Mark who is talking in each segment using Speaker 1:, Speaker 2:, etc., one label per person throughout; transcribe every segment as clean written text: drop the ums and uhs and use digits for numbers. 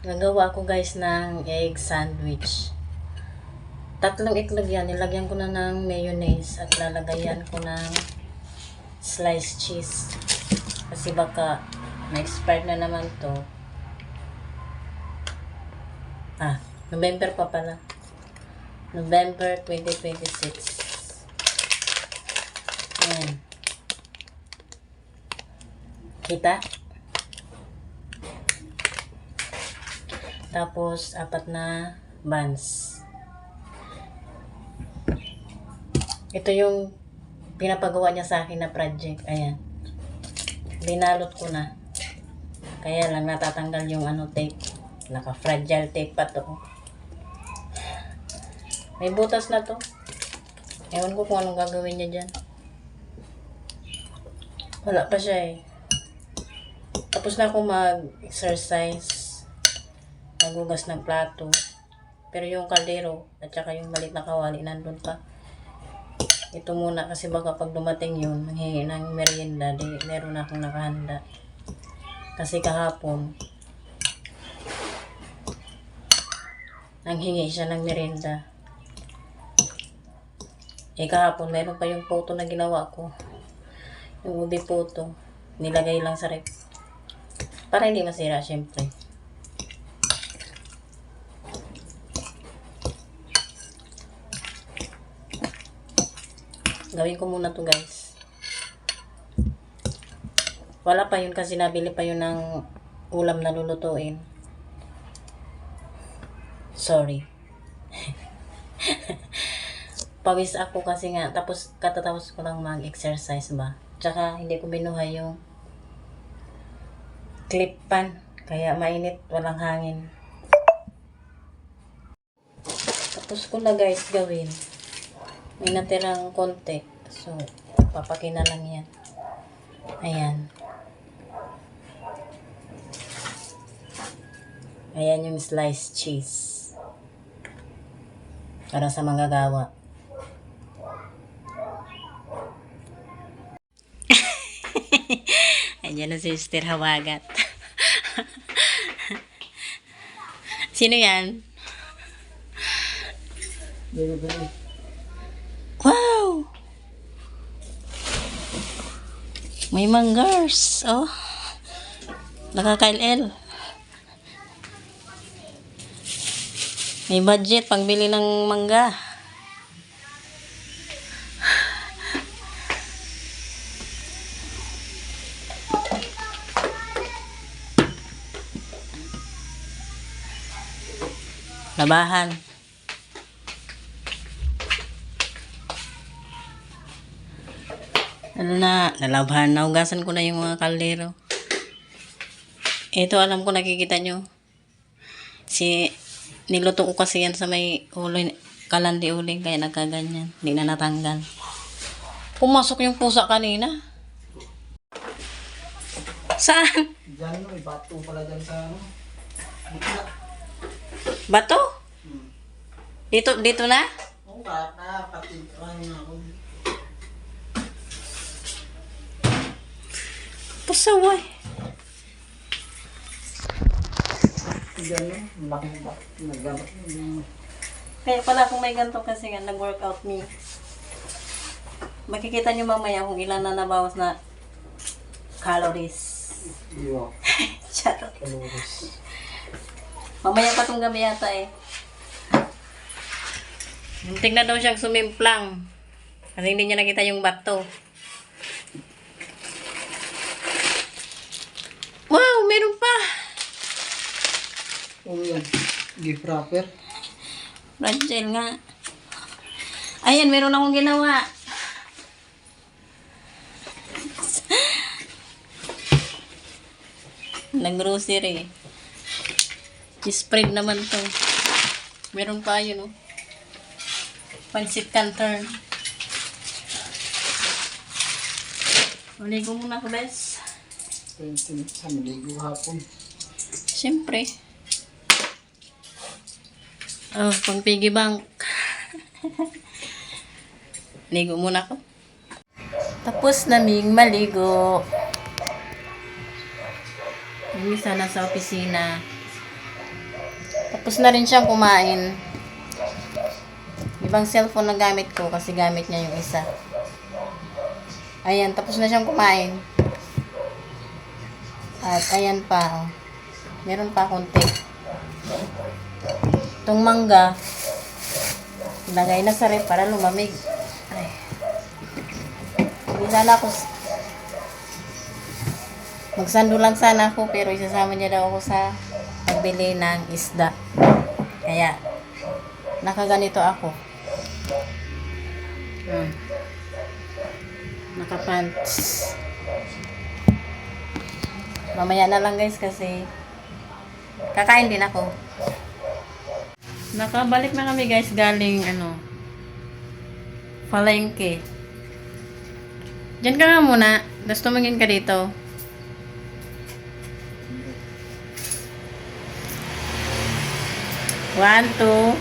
Speaker 1: Nagawa ko guys ng egg sandwich. Tatlong itlog yan. Nilagyan ko na ng mayonnaise at lalagayan ko ng sliced cheese. Kasi baka na-expired na naman to. November pa pala. November 2026. Ayan. Kita? Tapos, 4 na buns. Ito yung pinapagawa niya sa akin na project. Ayan. Binalot ko na. Kaya lang natatanggal yung tape. Naka-fragile tape pa to. May butas na to. Ewan ko kung anong gagawin niya dyan. Wala pa siya eh. Tapos na ako mag-exercise. Nagugas ng plato. Pero yung kaldero at saka yung maliit na kawali nandun pa. Ito muna kasi baka pag dumating yun, manghingi ng merienda, di meron akong nakahanda. Kasi kahapon, nanghingi siya ng merienda. Kahapon, meron pa yung photo na ginawa ko. Yung ubi photo. Nilagay lang sa rep. Para hindi masira, syempre. Gawin ko muna to guys. Wala pa yun kasi nabili pa yun ng ulam na lulutuin. Sorry. Pawis ako kasi nga, tapos katatapos ko lang mag-exercise ba. Tsaka hindi ko binuhay yung clip pan. Kaya mainit, walang hangin. Tapos ko na guys gawin. May natirang konti. So, papakina lang yan. Ayan. Ayan yung sliced cheese. Para sa manggagawa. Ayan na si Sister Hawagat. Sino yan? Wow! May manggars. Oh. Nakaka-LL. May budget pangbili ng mangga. Labahan. Nalabahan. Naugasan ko na yung mga kaldero. Ito alam ko nakikita nyo. Niluto ko kasi yan sa may kalandi uling kaya nagkaganyan. Hindi na natanggal. Pumasok yung pusa kanina. Saan?
Speaker 2: Diyan may bato pala dyan sa
Speaker 1: Bato? Dito na?
Speaker 2: Oo, pati ako.
Speaker 1: Pasaway.
Speaker 2: Diyan malaking bato. Naggamit.
Speaker 1: Kaya pala kung may ganito kasi nga nag-workout me. Makikita nyo mamaya kung ilan na nabawas na calories.
Speaker 2: Iyo.
Speaker 1: Charot.
Speaker 2: Calories.
Speaker 1: Mamaya pa itong gabi yata eh. Tingnan daw siyang sumimplang. Kasi hindi niya nakita yung bato. Wow, meron pa.
Speaker 2: Oo yan. Gift wrapper.
Speaker 1: Fragile nga. Ayan, meron akong ginawa. Nag-grocery. Spread naman to. Meron pa yun, oh. Pancit canton. Maligo muna ako, bes.
Speaker 2: Sa maligo hapon.
Speaker 1: Siyempre. Oh, pang piggy bank. Ligo muna ako. Tapos naming maligo. Yung isa na sa opisina. Tapos na rin siyang kumain. Ibang cellphone na gamit ko kasi gamit niya yung isa. Ayan, tapos na siyang kumain. At ayan pa. Oh. Meron pa konti. Itong mangga, ilagay na sa ref para lumamig. Ay. Hindi sana ako magsando lang sana ako pero isasama niya daw ako sa pagbili ng isda. Kaya nakaganito ako. Nakapants. Mamaya na lang guys kasi kakain din ako. Nakabalik na kami guys galing palengke. Diyan ka nga muna. Tapos tumingin ka dito. One, two.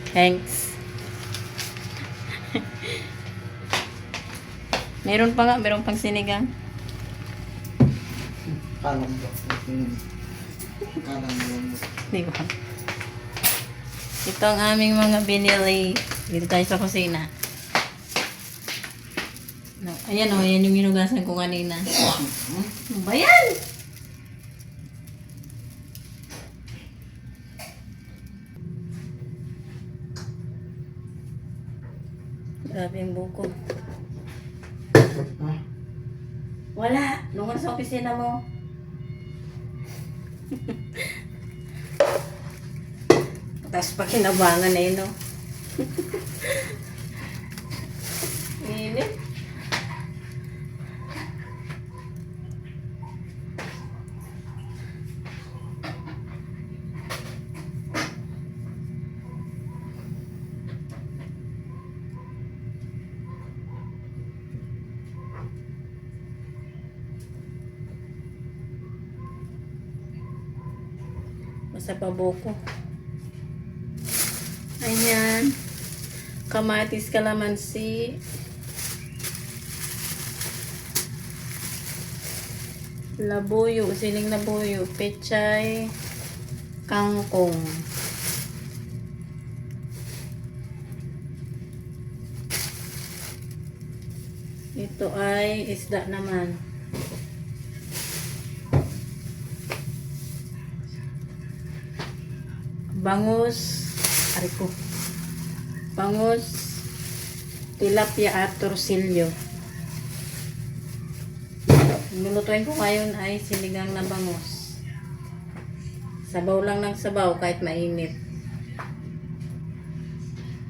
Speaker 1: Thanks. Meron pang sinigang.
Speaker 2: Kalang ba? Kalang ba?
Speaker 1: Di ba? Ito ang aming mga binili. Dito tayo sa kusina. No, ayan o, ayan yung hinugasan ko kanina. Ano ba yan? Grabe yung buko.
Speaker 2: Ha?
Speaker 1: Wala. Nung sa opisina mo. Tapos pa kinabangan na yun, no? Init. Basta pa buko. Ayan. Kamatis, kalamansi. Labuyo, siling labuyo. Pechay. Kangkong. Ito ay isda naman. Bangus. Ariko. Bangus, tilapia at torsilyo. Lulutuin ko ngayon ay sinigang na bangus. Sabaw lang ng sabaw kahit mainit.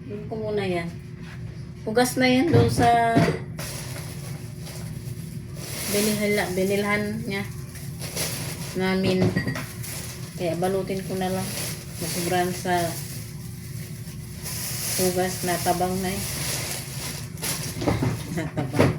Speaker 1: Yun ko muna yan. Hugas na yan doon sa binilhan niya namin. Kaya balutin ko na lang. Masubrahan sa hugas na tabang na eh. Natabang.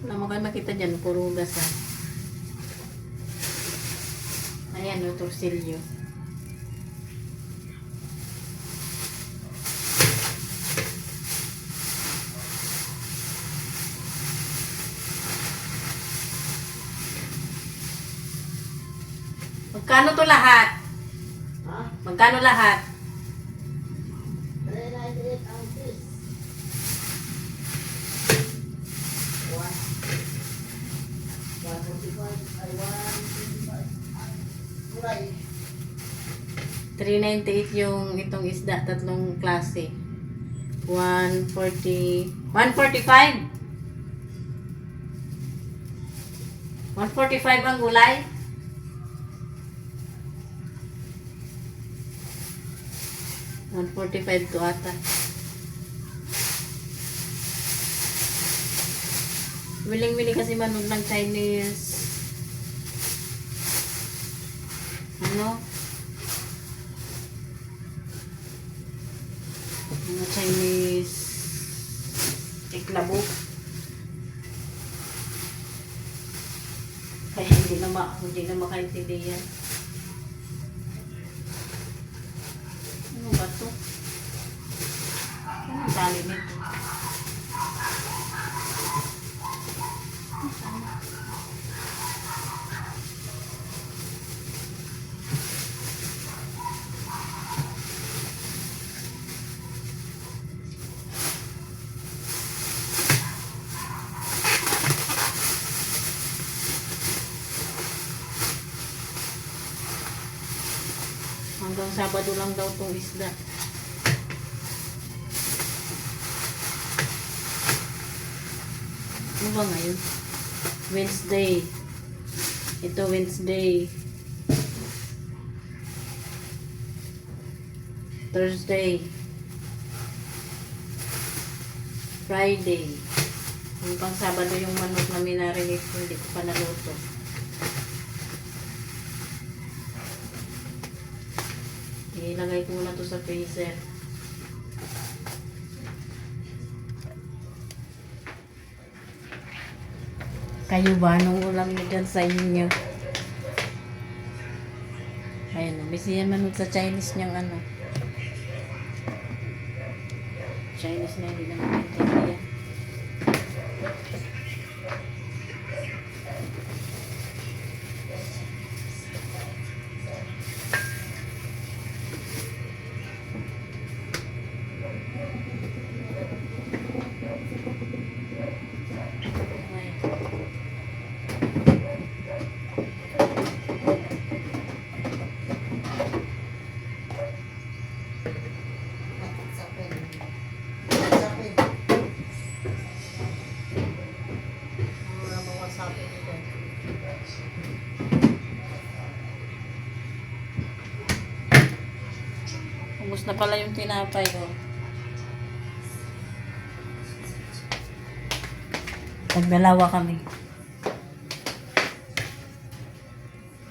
Speaker 1: Wala mo kayo makita dyan, puro hugas ha. Ayan o, torsilyo. Magkano to lahat?
Speaker 2: Ha?
Speaker 1: Magkano lahat?
Speaker 2: 398 ounces.
Speaker 1: 398 yung itong isda, tatlong klase. 140, 145. 145 ang gulay. $145 to ata. Wiling-wili kasi manood ng Chinese. Mga Chinese iklabo. Kaya hindi na makaintindihan. Ano ba to? Ano ang tali nito? Hanggang Sabado lang daw tong isda. Ano ba ngayon? Wednesday. Ito Wednesday. Thursday. Friday. Hanggang Sabado yung manok na minarinig ko, hindi ko pa naluto. Ilagay ko muna to sa freezer. Kayo ba? Anong ulam nyo dyan sa inyo? Ayan, bisiyan man sa Chinese niyang ano. Chinese na hindi naman maintindihan.
Speaker 2: Sapin. Sapin.
Speaker 1: Mga mawasapin nito. Ubus na pala yung tinapay ko. Nagdalawa kami.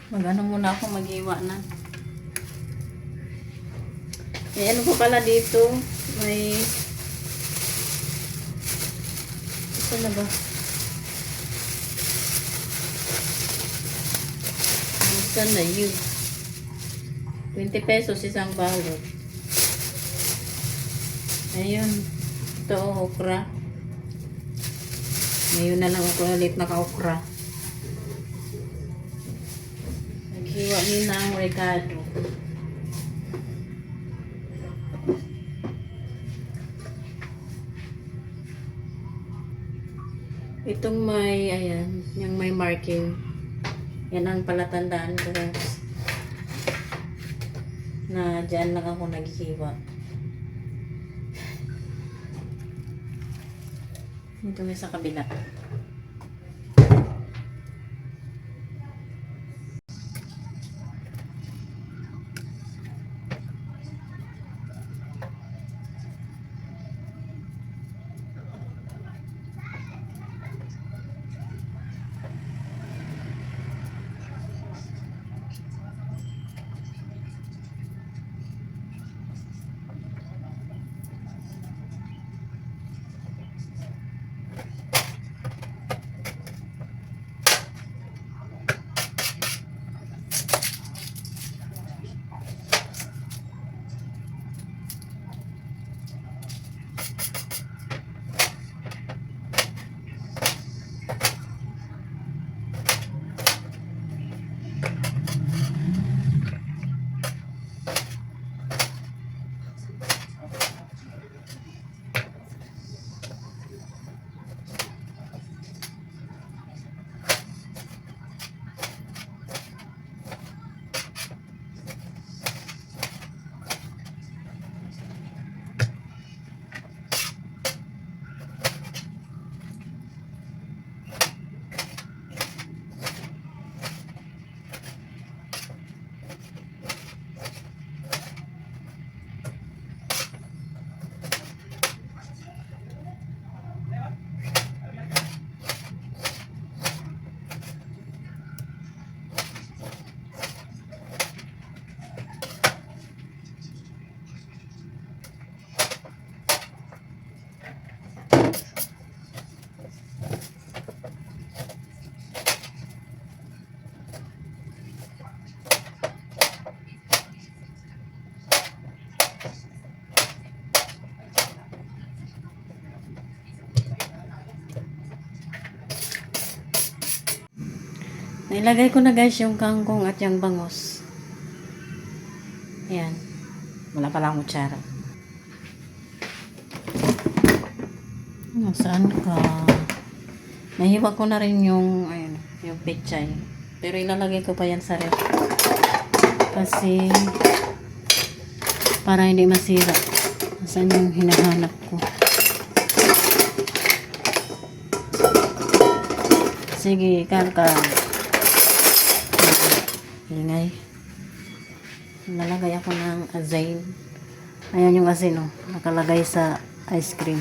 Speaker 1: Mag-ano muna ako, mag-iwa na. Eh, ano pa pala dito? May... Ito na ba? Ito na yun. 20 pesos isang balot. Ayun. Ito, okra. Ngayon na lang ako ulit naka-okra. Naghiwa nila ang rekado. Itong may, ayan, yung may marking. Yan ang palatandaan ko guys. Na dyan lang ako naghihiwa. Ito may sa kabila. Nailagay ko na guys yung kangkong at yung bangus. Ayan. Wala pa lang kutsara. Nasaan ka? Nahiwa ko na rin yung, ayun, yung pechay. Pero ilalagay ko pa yan sa ref. Kasi, para hindi masira. Nasaan yung hinahanap ko? Sige, kaka. Ingay. Nalagay ako ng asin. Ayan yung asin, oh. Nakalagay sa ice cream.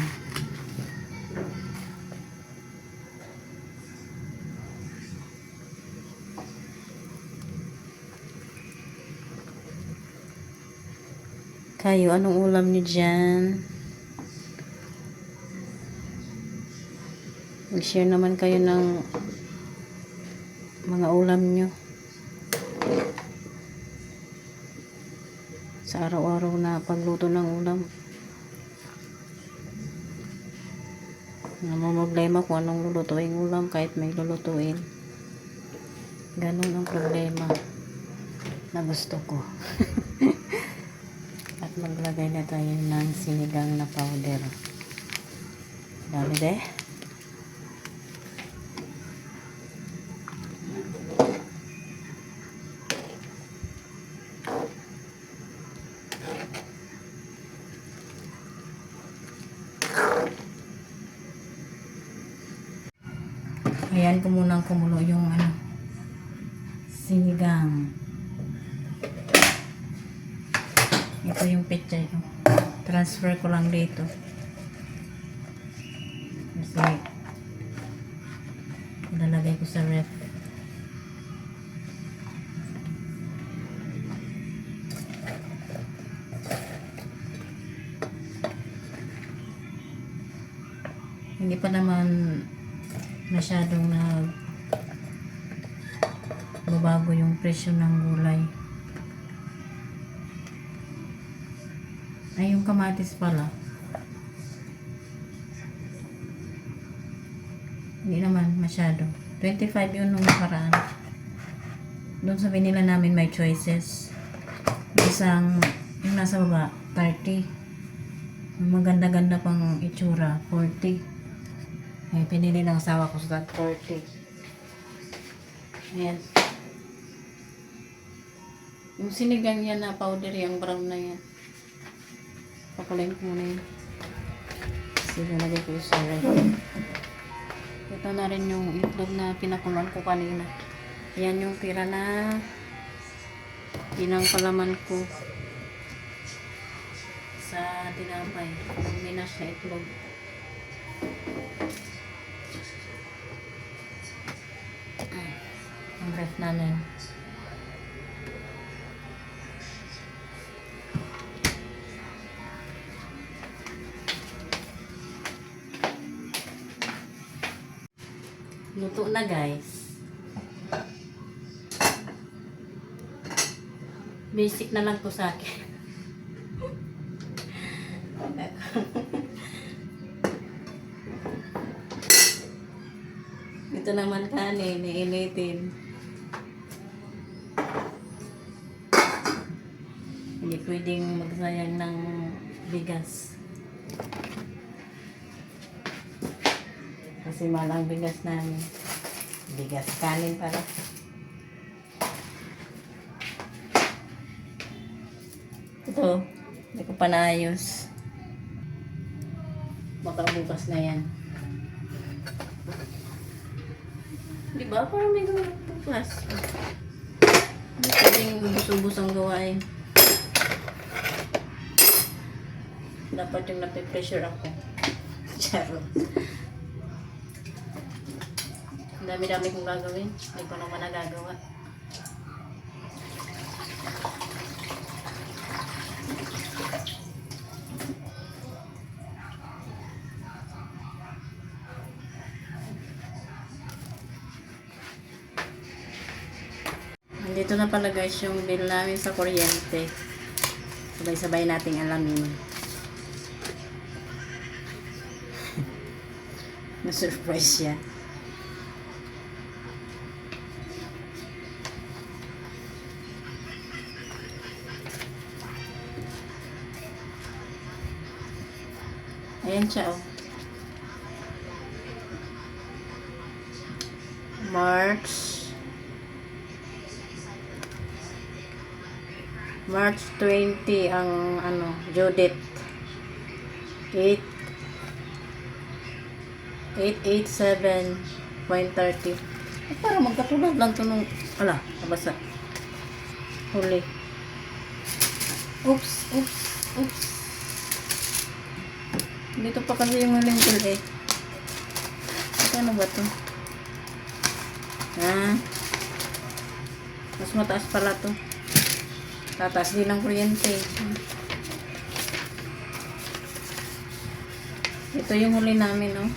Speaker 1: Kayo, anong ulam niyo dyan? Mag-share naman kayo ng mga ulam niyo. Sa araw-araw na pagluto ng ulam. Namamroblema kung anong lulutuin ulam kahit may lulutuin. Ganun ang problema na gusto ko. At maglagay na tayo ng sinigang na powder. Dali de. Ayan ko munang kumulo yung sinigang. Ito yung pechay ko. Transfer ko lang dito. Kasi ilalagay ko sa ref. Hindi pa naman masyadong babago yung presyo ng gulay. Ay, yung kamatis pala. Hindi naman masyado. 25 yun nung nakaraan. Doon sa binila namin may choices. Isang, yung nasa baba, 30. Yung maganda-ganda pang itsura, 40. Ay, pinili ng asawa ko sa 40. Ayan. Yung sinigang yan na powder, yung brown na yan. Pakulayin ko muna yun. Kasi nalagay ko sa ref. Ito na rin yung itlog na pinakuluan ko kanina. Yan yung tira na pinangpalaman ko sa tinapay. Yung minash na itlog. Ang ref namin. Luto na guys. Basic na lang to sa akin. Ito naman kanin, iinitin. Hindi pwedeng magsayang ng bigas. Kasi mahal ang bigas namin. Bigas kanin para. Ito, hindi ko pa naayos. Baka bukas na yan. Diba? Parang may gawa bukas. Hindi pwedeng ubus-ubus ang gawain. Dapat yung napipressure ako. Charot. Ang dami-dami kong gagawin. Hindi ko naman nagagawa. Dito na pala guys yung bill namin sa kuryente. Sabay-sabay nating alamin. Na-surprise siya. Ayan siya, oh. March 20 ang ano, Judith. 887.30. Para magkatulad lang to nung, nabasa. Huli. Oops. Dito pa kasi yung huling bill eh. Ano ba to? Mas mataas pala to. Tataas din ang kuryente. Ito yung huli namin, no?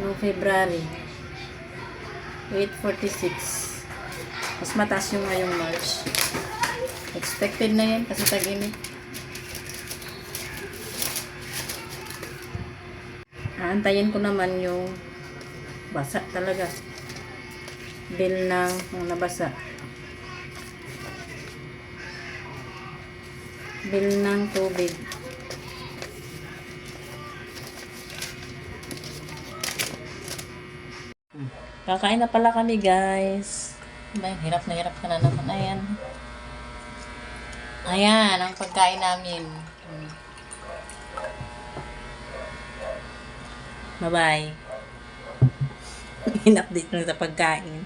Speaker 1: No, February. 846. Mas mataas yung ngayong March. Expected na yan kasi tag-init. Aantayin ko naman yung basa talaga. Bill ng nabasa. Bill ng tubig. Kakain na pala kami, guys. Hirap na hirap ka na naman. Ayan ang pagkain namin. Bye-bye. In-update na sa pagkain.